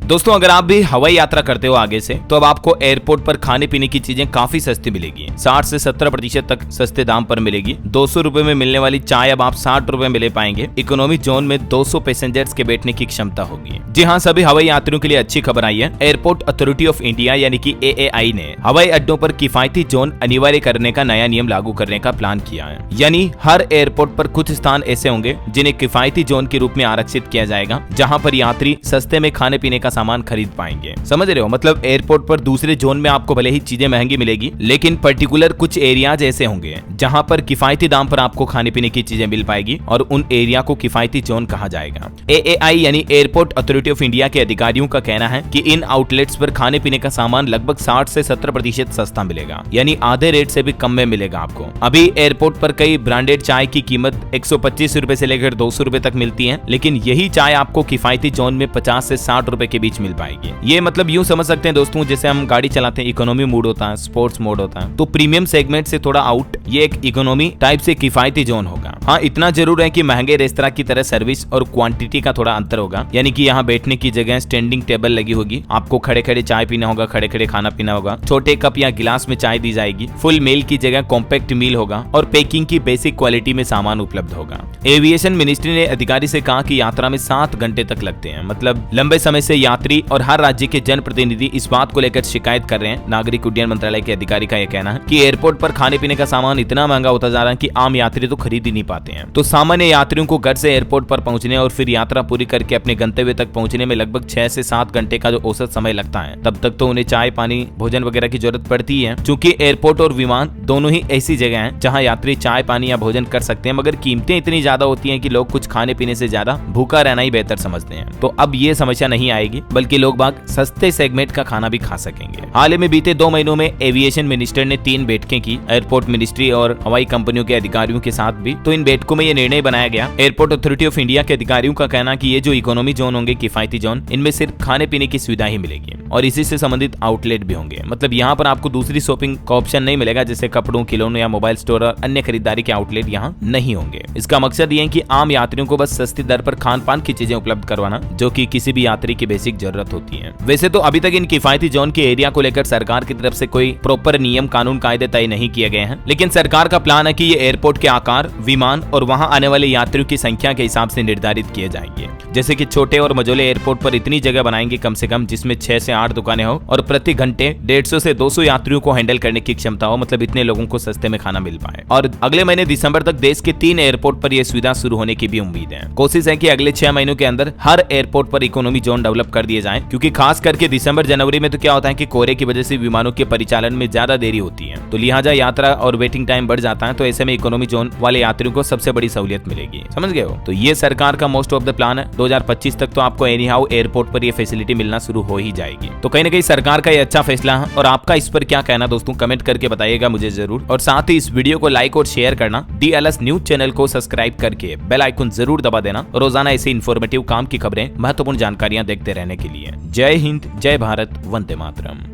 दोस्तों अगर आप भी हवाई यात्रा करते हो आगे से, तो अब आपको एयरपोर्ट पर खाने पीने की चीजें काफी सस्ती मिलेगी। 60 से 70% तक सस्ते दाम पर मिलेगी। 200 रुपए में मिलने वाली चाय अब आप 60 रुपए में ले पाएंगे। इकोनॉमी जोन में 200 पैसेंजर्स के बैठने की क्षमता होगी। जी हाँ, सभी हवाई यात्रियों के लिए अच्छी खबर आई है। एयरपोर्ट अथॉरिटी ऑफ इंडिया यानी कि AAI ने हवाई अड्डों पर किफायती जोन अनिवार्य करने का नया नियम लागू करने का प्लान किया है। यानी हर एयरपोर्ट पर कुछ स्थान ऐसे होंगे जिन्हें किफायती जोन के रूप में आरक्षित किया जाएगा, जहां पर यात्री सस्ते में खाने पीने का सामान खरीद पाएंगे। समझ रहे हो? मतलब एयरपोर्ट पर दूसरे जोन में आपको भले ही चीजें महंगी मिलेगी, लेकिन पर्टिकुलर कुछ एरियाज ऐसे होंगे जहां पर किफायती दाम पर आपको खाने पीने की चीजें मिल पाएगी और उन एरिया को किफायती जोन कहा जाएगा। AAI यानी एयरपोर्ट अथॉरिटी ऑफ इंडिया के अधिकारियों का कहना है कि इन आउटलेट्स पर खाने पीने का सामान लगभग 60 से 70% सस्ता मिलेगा, यानी आधे रेट से भी कम में मिलेगा आपको। अभी एयरपोर्ट पर कई ब्रांडेड चाय की कीमत 125 रुपए से लेकर 200 रुपए तक मिलती है, लेकिन यही चाय आपको किफायती जोन में 50 से 60 रुपए के बीच मिल पाएगी। ये मतलब यूं समझ सकते हैं दोस्तों, जैसे हम गाड़ी चलाते हैं, इकोनॉमी मोड होता है, स्पोर्ट्स मोड होता है, तो प्रीमियम सेगमेंट से थोड़ा आउट ये एक इकोनॉमी टाइप से किफायती जोन होगा। हाँ, इतना जरूर है कि महंगे रेस्तरां की तरह सर्विस और क्वांटिटी का थोड़ा अंतर होगा, यानी कि यहाँ बैठने की जगह स्टैंडिंग टेबल लगी होगी, आपको खड़े खड़े चाय पीना होगा, खड़े खड़े खाना पीना होगा, छोटे कप या गिलास में चाय दी जाएगी, फुल मील की जगह कॉम्पैक्ट मील होगा और पैकिंग की बेसिक क्वालिटी में सामान उपलब्ध होगा। एविएशन मिनिस्ट्री ने अधिकारी से कहा कि यात्रा में 7 घंटे तक लगते हैं। मतलब लंबे समय से यात्री और हर राज्य के जनप्रतिनिधि इस बात को लेकर शिकायत कर रहे हैं। नागरिक उड्डयन मंत्रालय के अधिकारी का यह कहना है कि एयरपोर्ट पर खाने पीने का सामान इतना महंगा होता जा रहा है कि आम यात्री तो खरीद ही नहीं पाते हैं। तो सामान्य यात्रियों को घर से एयरपोर्ट पर पहुंचने और फिर यात्रा पूरी करके अपने गंतव्य तक पहुंचने में लगभग 6 से 7 घंटे का जो औसत समय लगता है, तब तक तो उन्हें चाय पानी भोजन वगैरह की जरूरत पड़ती है। चूंकि एयरपोर्ट और विमान दोनों ही ऐसी जगह हैं जहां यात्री चाय पानी या भोजन कर सकते हैं, मगर कीमतें इतनी ज्यादा होती हैं कि लोग कुछ खाने पीने से ज्यादा भूखा रहना ही बेहतर समझते हैं। तो अब ये समस्या नहीं आएगी, बल्कि लोग बाग सस्ते सेगमेंट का खाना भी खा सकेंगे। हाल ही में बीते 2 महीनों में एविएशन मिनिस्टर ने 3 बैठकें की, एयरपोर्ट मिनिस्ट्री और हवाई कंपनियों के अधिकारियों के साथ भी। तो इन बैठकों में ये निर्णय बनाया गया। एयरपोर्ट अथॉरिटी ऑफ इंडिया के अधिकारियों का कहना कि ये जो इकोनॉमी जोन होंगे, किफायती जोन, इनमें सिर्फ खाने पीने की सुविधा ही मिलेगी और इसी से संबंधित आउटलेट भी होंगे। मतलब यहाँ पर आपको दूसरी शॉपिंग का ऑप्शन नहीं मिलेगा, जैसे कपड़ों, खिलौनों या मोबाइल स्टोर और अन्य खरीदारी के आउटलेट यहाँ नहीं होंगे। इसका मकसद ये है कि आम यात्रियों को बस सस्ती दर पर खान पान की चीजें उपलब्ध करवाना, जो कि किसी भी यात्री की बेसिक जरूरत होती है। वैसे तो अभी तक इन किफायती जोन के एरिया को लेकर सरकार की तरफ से कोई प्रॉपर नियम कानून कायदे तय नहीं किए गए हैं, लेकिन सरकार का प्लान है कि ये एयरपोर्ट के आकार, विमान और वहां आने वाले यात्रियों की संख्या के हिसाब से निर्धारित किए जाएंगे। जैसे कि छोटे और मझोले एयरपोर्ट पर इतनी जगह बनाएंगे कम से कम जिसमें 6 से 8 दुकानें हो और प्रति घंटे 150 से 200 यात्रियों को हैंडल करने की क्षमता हो। मतलब इतने लोगों को सस्ते में खाना मिल पाए। और अगले महीने दिसंबर तक देश के 3 एयरपोर्ट पर यह सुविधा शुरू होने की भी उम्मीद है। कोशिश है कि अगले 6 महीनों के अंदर हर एयरपोर्ट पर इकोनॉमी जोन डेवलप कर दिए जाए, क्योंकि खास करके दिसंबर जनवरी में तो क्या होता है कि कोहरे की वजह से विमानों के परिचालन में ज्यादा देरी होती है, तो लिहाजा यात्रा और वेटिंग टाइम बढ़ जाता है। तो ऐसे में इकोनॉमी जोन वाले यात्रियों को सबसे बड़ी सहूलियत मिलेगी। समझ गए हो? तो ये सरकार का मोस्ट ऑफ द प्लान है। 2025 तक तो आपको एनी हाउ एयरपोर्ट पर ये फैसिलिटी मिलना शुरू हो ही जाएगी। तो कहीं ना कहीं सरकार का ये अच्छा फैसला है। और आपका इस पर क्या कहना दोस्तों, कमेंट करके बताइएगा मुझे जरूर। और साथ ही इस वीडियो को लाइक और शेयर करना, DLS न्यूज चैनल को सब्सक्राइब करके बेल आइकन जरूर दबा देना, रोजाना ऐसी इन्फॉर्मेटिव काम की खबरें, महत्वपूर्ण जानकारियां देखते रहने के लिए। जय हिंद, जय भारत, वंदे मातरम।